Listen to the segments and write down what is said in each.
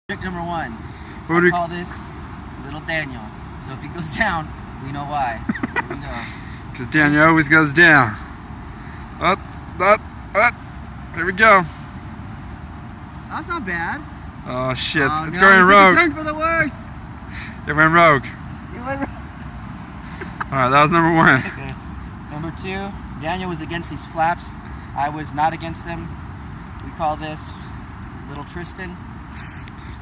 Trick number one. What do we call this Little Daniel. So if he goes down, we know why. Here we go. Because Daniel always goes down. Up, up, up. Here we go. That's not bad. Oh shit, Oh, it's no, going he rogue. turned for the worst. It went rogue. You went rogue. Alright, that was number one. Okay. Number two, Daniel was against these flaps. I was not against them. We call this Little Tristan.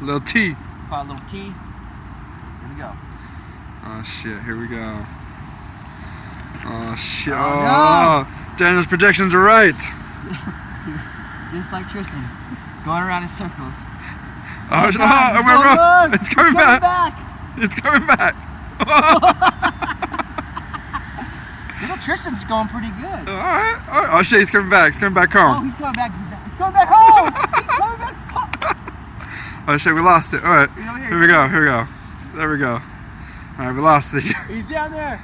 Little T. Call it Little T. Here we go. Oh shit, here we go. Oh shit. Oh, Oh, Daniel's predictions are right. Just like Tristan. Going around in circles. Oh, God, oh, it went going wrong. wrong. It's coming back. It's coming back. Little Tristan's going pretty good. Alright. Oh shit, he's coming back. He's coming back Oh, home. he's coming back. He's going back home. He's coming back home. Oh shit, we lost it. Alright. He's over here. Here we go. Here we go. There we go. Alright, we lost it. He's down there.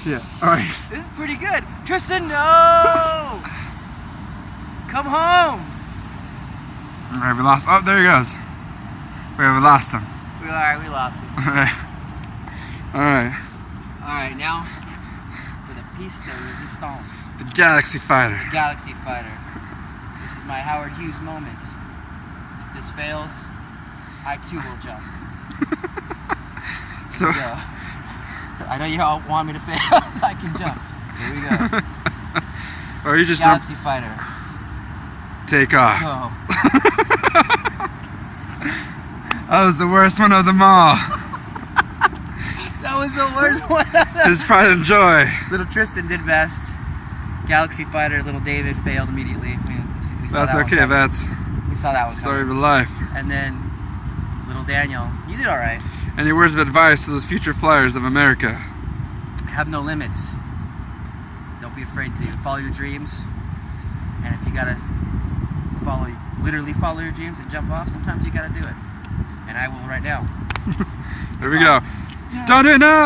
Yeah. Alright. This is pretty good. Tristan, no! Come home. Alright, we lost. Oh, there he goes. We lost him. Alright, we lost him. Alright. Alright. Alright, now for the piece de resistance. The Galaxy Fighter. Galaxy Fighter. This is my Howard Hughes moment. If this fails, I too will jump. So, Go. I know you all want me to fail. I can jump. Here we go. or you just Galaxy Fighter. take off. Go. That was the worst one of them all. That was the worst one. His pride and joy. Little Tristan did best. Galaxy Fighter, Little David failed immediately. We saw That's that okay. one coming. That's We saw that one story coming. of life. And then Little Daniel, you did all right. Any words of advice to those future flyers of America? Have no limits. Don't be afraid to follow your dreams. And if you gotta literally follow your dreams and jump off, sometimes you gotta do it. And I will right now. Here we go. Don't do it now!